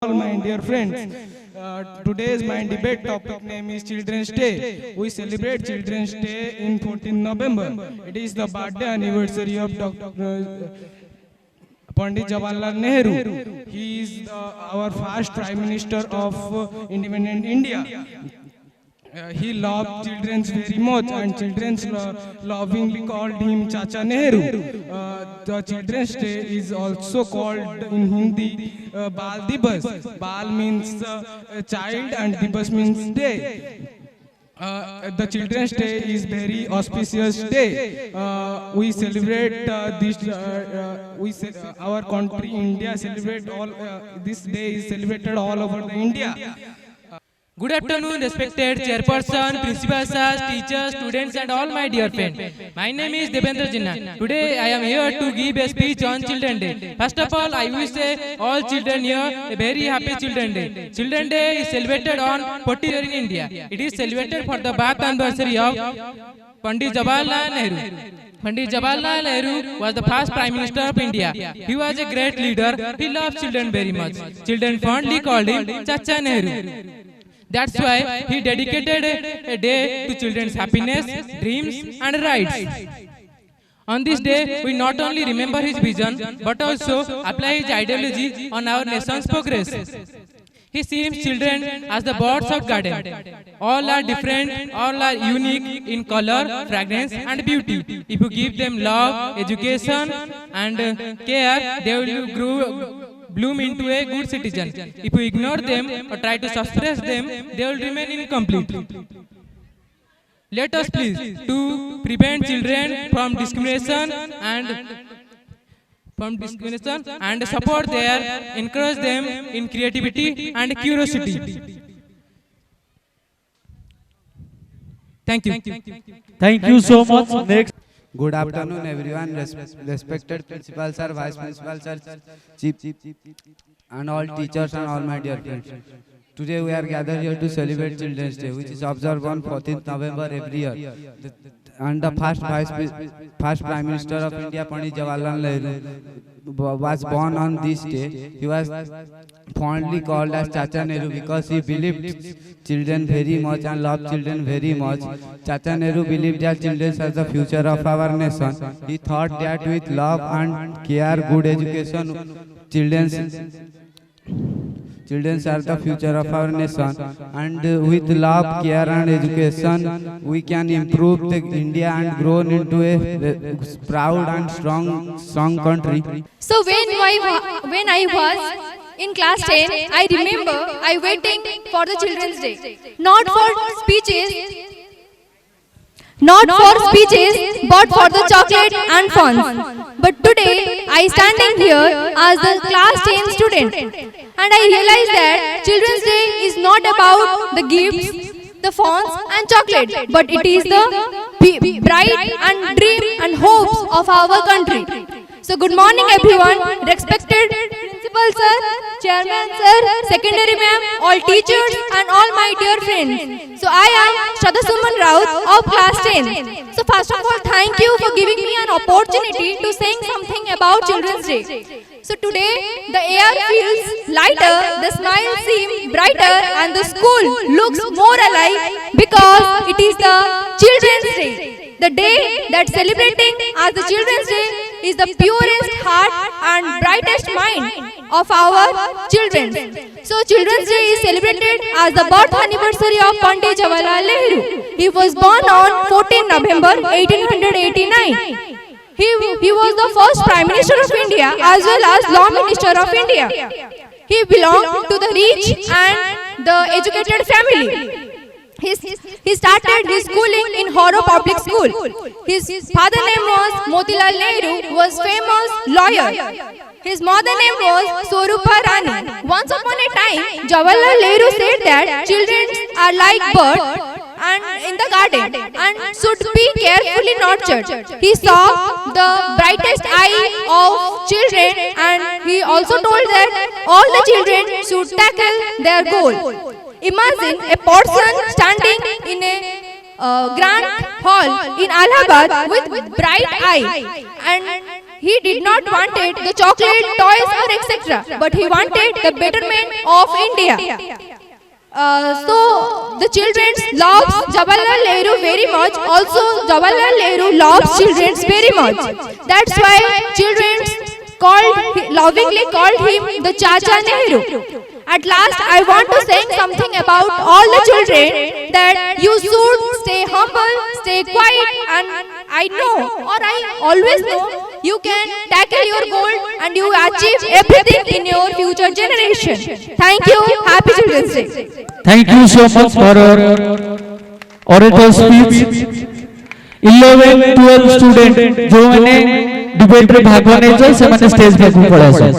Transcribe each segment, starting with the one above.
All my dear friends, today's my debate topic name is Children's Day. We celebrate Children's Day in 14 November. It is the birthday anniversary of Dr. Pandit Jawaharlal Nehru. He is our first Prime Minister of independent India. He loved children very much, and children lovingly called him Chacha Nehru. The Children's Day is also called in Hindi Bal Divas. Bal means child and Divas means day. The Children's Day is very auspicious day. We celebrate our country India celebrate all. This day is celebrated all over the India. Good afternoon, respected chairperson, principal sirs, teachers, students, and all my dear friends. My name is Devendra Jinna. Today I am here to give a speech on Children's Day. First of all, I wish all children here a very happy Children's Day. Children's Day is celebrated on 40th year in India. It is celebrated for the birth anniversary of Pandit Jawaharlal Nehru. Pandit Jawaharlal Nehru was the first Prime Minister of India. He was a great leader. He loved children very much. Children fondly called him Chacha Nehru. That's why he dedicated a day to children's happiness, dreams and rights. On this day, we not only remember his vision, but also apply his ideology on our nation's progress. He sees children as the birds of garden. All are different, all are unique in color, fragrance and beauty. If you give them love, education and care, they will bloom into a good citizen. If you ignore them or try to suppress them, they will remain incomplete. Let us please to prevent children from discrimination and support their, encourage them in creativity and curiosity. Thank you. Thank you so much. Next. Good afternoon, everyone. Respected principal sir, vice principal sir, chief, and all teachers and all my dear friends. Today we are gathered here to celebrate Children's Day, which is observed on 14th November every year. And the first Prime Minister of India, Pandit Jawaharlal Nehru, was born on this day. He was fondly called as Chacha Nehru because he believed children very much and loved children very much. Chacha Nehru believed that children are the future of our nation. He thought that with love and care, good education, children are the future of our nation, and with love, care and education, we can improve India and grow into a proud and strong country. So when I was in class 10, I remember I waiting for the Children's Day, not for speeches, but for the chocolate and fun. But today, I standing here as the class 10 student, and I realize that Children's Day is not about the gifts, the fonts and chocolate, but it is the bright and dream and hopes of our country. So good morning everyone, respected principal sir, chairman sir, secondary ma'am, all teachers and all my dear friends. So I am Shraddha Suman Raut of class 10. So first of all, thank you for giving me an opportunity to saying something about Children's Day. So today the air feels lighter, the smiles seem brighter and the school looks more alive because it is the Children's Day. The day that celebrating as the Children's Day is the purest heart and brightest mind of our children. So Children's Day is celebrated as the birth anniversary of Pandit Jawaharlal Nehru. He was born on 14 November 1889. He was the first Prime Minister of India as well as Law Minister of India. He belonged to the rich and the educated family. He started his schooling in Horo Public School. His father name was Motilal Nehru, was famous lawyer. His mother name was Swarupa Rani. Once upon a time, Jawaharlal Nehru said that children are like birds and in the garden and should be carefully nurtured. He saw the brightest eye of children, and he also told that all the children should tackle their goal. Imagine a person standing in a grand hall in Allahabad with bright eye, and he did not wanted the chocolate, toys or etc. But he wanted the betterment of India. So the children loves Jawaharlal Nehru very much. Also Jawaharlal Nehru loves children very much. That's why children lovingly called him the Chacha Nehru. At last, I want to say something about all the children that you should stay humble, stay quiet, and I know or I always know you can tackle your goal and you achieve everything in your future generation. Thank you. Happy Children's Day. Thank you so much for your orator speech. 11-12 student जो मैंने debate में भाग लेने जो से मैंने stage पे पढ़ा sir.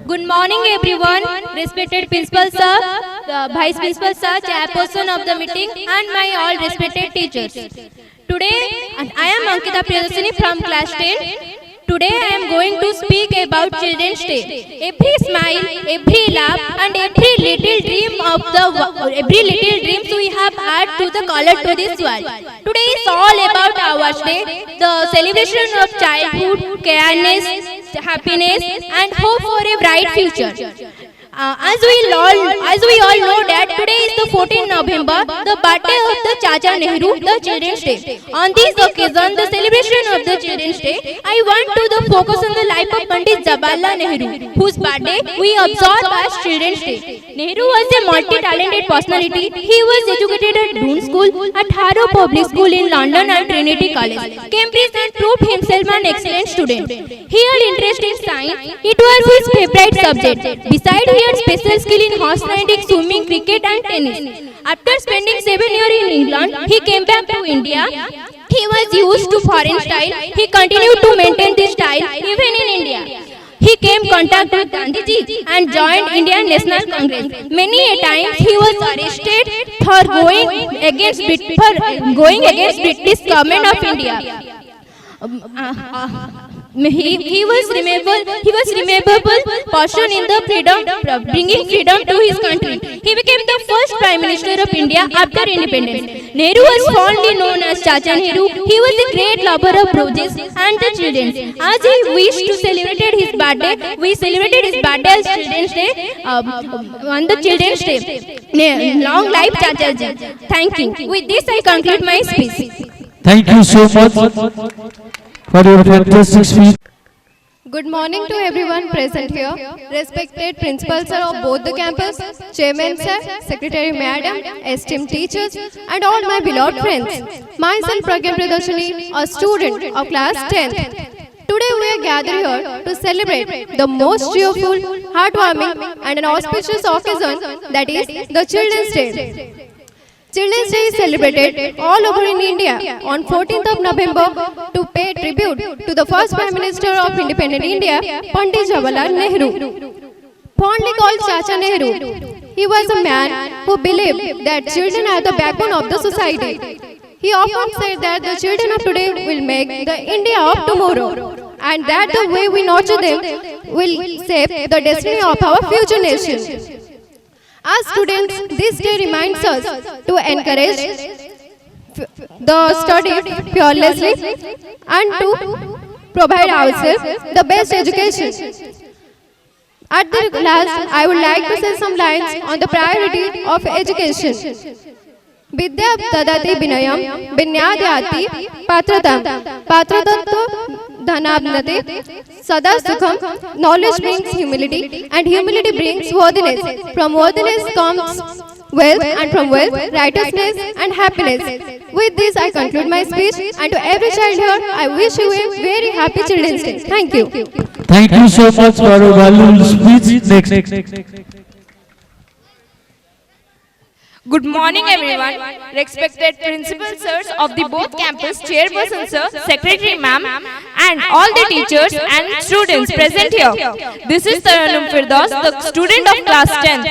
Good morning everyone, respected principal sir, vice principal sir, chairperson of the meeting and my all respected teachers. Today I am Ankita Priyadarshini from class 10. Today I am going to speak about Children's Day. Every smile, every laugh and every little dreams we have add to the color to this world. Today is all about our day, the celebration of childhood, kindness, happiness and hope for a bright future. As we all know that today is the 14th November, the birthday of the Chacha Nehru, the Children's Day. On this occasion, the celebration of the Children's Day, I want to focus on the life of Pandit Jawaharlal Nehru, whose birthday we observe as Children's Day. Nehru was a multi-talented personality. He was educated at Doon School, at Harrow Public School in London and Trinity College, Cambridge, and proved himself an excellent student. He had interest in science. It was his favorite subject. Besides, he had special skill in horse riding, swimming, cricket and tennis. After spending 7 years in England, he came back to India. He was used to foreign style. He continued to maintain this style even in India. He came contact with Gandhiji and joined Indian National Congress. Many a times he was arrested for going against British government of India. He was rememberable person in the bringing freedom to his country. He became the first Prime Minister of India after independence. Nehru was fondly known as Chacha Nehru. He was a great lover of roses and the children. As he wished to celebrate his birthday, we celebrated his birthday as Children's Day on the Children's Day. Long life Chacha ji. Thank you. With this I conclude my speech. Thank you so much for your fantastic speech. Good morning to everyone present here, respected principal sir of both the campus, chairman sir, secretary madam, esteemed teachers and all my beloved friends. Myself Pragya Priyadarshini, a student of class 10th. Today we are gathered here to celebrate the most cheerful, heartwarming and an auspicious occasion, that is the Children's Day. Children's Day is celebrated all over in India on 14th of November to pay tribute to the first Prime Minister of independent India, Pandit Jawaharlal Nehru. Fondly called Chacha Nehru, he was a man who believed that children are the backbone of the society. He often said that the children of today will make the India of tomorrow, and that the way we nurture them will shape the destiny of our future nation. As students, this day reminds us to encourage the study fearlessly and to provide ourselves the best education. At the last, I would like to say some lines on the priority of education. Vidya tadati binayam binyadyati patratam dhanabnati sada sukham. Knowledge brings humility and humility brings worthiness. From worthiness comes wealth and from wealth righteousness and happiness. With this I conclude my speech, and to every child here I wish you a very happy Children's Day. Thank you. Thank you so much for your valuable speech. Next. Good morning everyone, respected principal sirs of the both campus, chairperson sir, secretary ma'am and all the teachers and students present here. This is Taranum Firdaus, the student of class 10th.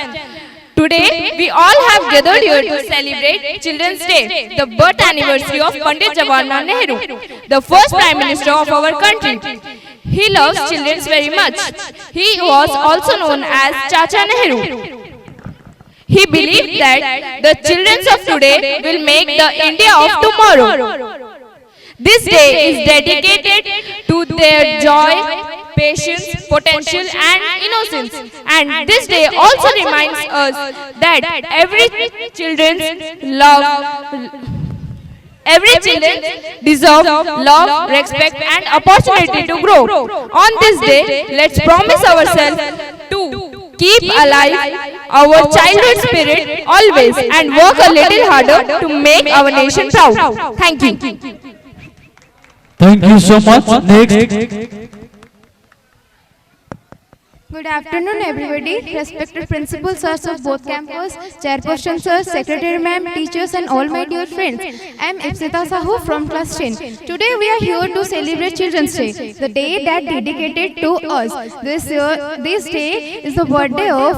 Today we all have gathered here to celebrate Children's Day, the birth anniversary of Pandit Jawaharlal Nehru, the first Prime Minister of our country. He loves children very much. He was also known as Chacha Nehru. He believed that the children of today will make the India of tomorrow. This day is dedicated to their joy, patience, potential and innocence. And this day also reminds us that every children deserve love, respect and opportunity to grow. On this day, let's promise ourselves to keep alive our childhood spirit always and work a little harder to make our nation proud. Thank you. Thank you so much. Next. Good afternoon, everybody. Respected principal sirs of both campus, chairperson sir, secretary ma'am, teachers, and all my dear friends. I am Ipsita Sahu from class 10. Today we are here to celebrate Children's Day, the day that dedicated to us. This day is the birthday of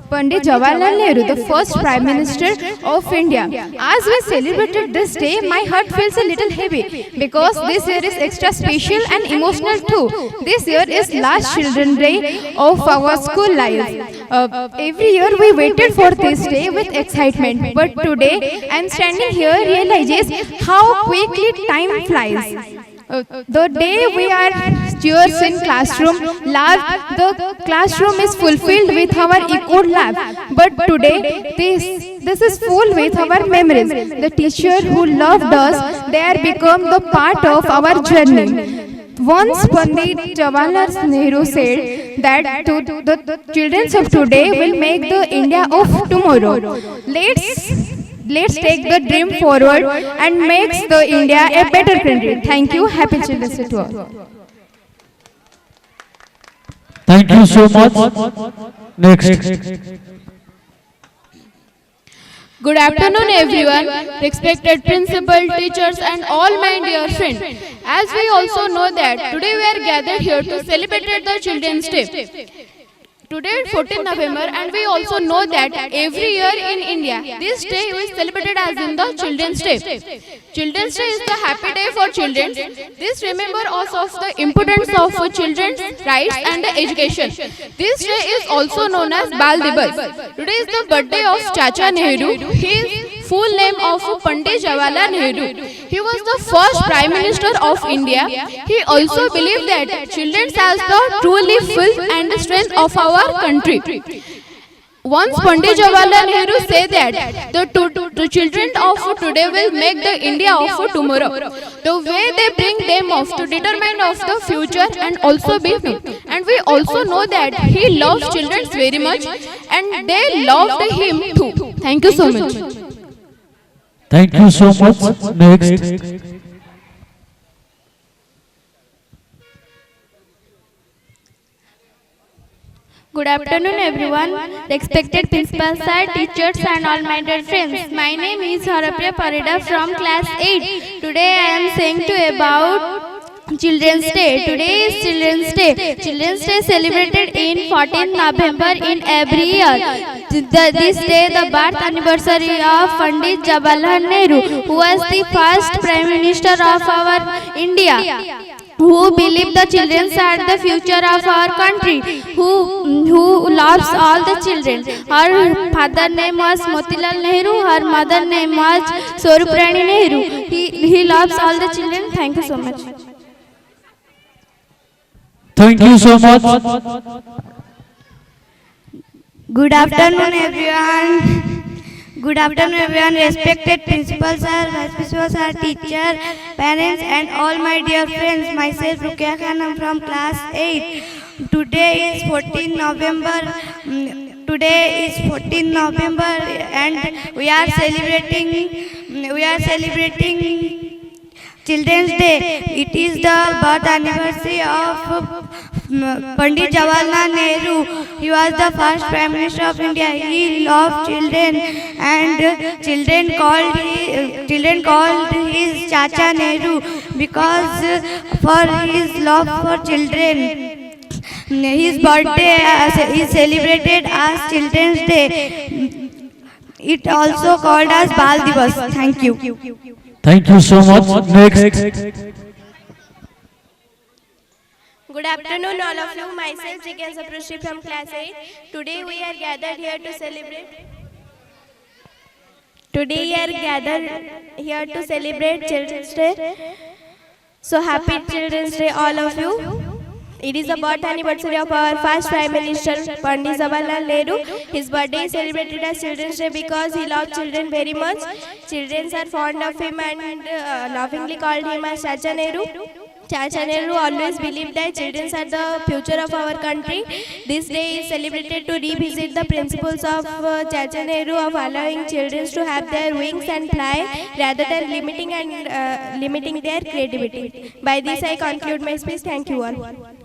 Pandit Jawaharlal Nehru, the first Prime Minister of India. As we celebrated this day, my heart feels a little heavy because this year is extra special and emotional too. This year is last Children's Day of our school life. Every year we waited for this day with excitement, but today I am standing here realizes how quickly time flies. The day we are cheers in classroom, the classroom is fulfilled with our echo laugh. But today, this is full with our memories. The teacher who loved us, they are become the part of our journey. Once Pandit Jawaharlal Nehru said that the children of today will make the India of tomorrow. Let's take the dream forward and make the India a better country. Thank you. Happy Children's Day to all. Thank you so much. Next. Good afternoon, everyone, respected principal, teachers, and all my dear friends. As we also know that today we are gathered here to celebrate the Children's Day. Today is 14th November and we also know that every year in India, this day is celebrated as in the Children's Day. Children's Day is the happy day for children. This remembers us of the importance of children's rights and education. This day is also known as Bal Divas. Today is the birthday of Chacha Nehru. His full name of Pandit Jawaharlal Nehru. He was the first Prime Minister of India. He also believed that children has the truly filth and the strength of our country. Once Pandit Jawaharlal Nehru said that the children of today will make the India of tomorrow. The way they bring them off to determine of the future and also be new. And we also know that he loves children very much and they loved him too. Thank you so much. Thank you so much. Next. Good afternoon, everyone. Respected principal sir, teachers, and all my dear friends. My name is Harapriya Parida from class 8. Today I am saying to you about Children's Day. Today is Children's Day. Children's Day celebrated in 14th November in every year. This day, the birth anniversary of Pandit Jawaharlal Nehru, who was the first Prime Minister of our India. Who believe the children are the future of our country, who loves all the children. Her father name was Motilal Nehru, her mother name was Swaruprani Nehru. He loves all the children. Thank you so much. Thank you so much. Good afternoon, everyone. Good afternoon, everyone. Respected principal sir, vice principal sir, teacher, parents, and all my dear friends. Myself, Rukia Khan, I'm from class 8. Today is 14 November. And we are celebrating Children's Day. It is the birth anniversary of Pandit Jawaharlal Nehru. He was the first Prime Minister of India. He loved children and children called his Chacha Nehru because for his love for children. His birthday is celebrated as Children's Day. It also called as Bal Divas. Thank you. Thank you so much. Next. Good afternoon, all of you. Myself, Jigan Saprashi from class 8. Today we are gathered here to celebrate. Children's Day. So happy Children's Day, all of you. It is the birth anniversary of our first Prime Minister, Pandit Jawaharlal Nehru. His birthday is celebrated as Children's Day because he loved children very much. Children are fond of him and lovingly called him as Chacha Nehru. Chacha Nehru always believed that children are the future of our country. This day is celebrated to revisit the principles of Chacha Nehru of allowing children to have their wings and fly rather than limiting their creativity. By this I conclude my speech. Thank you all.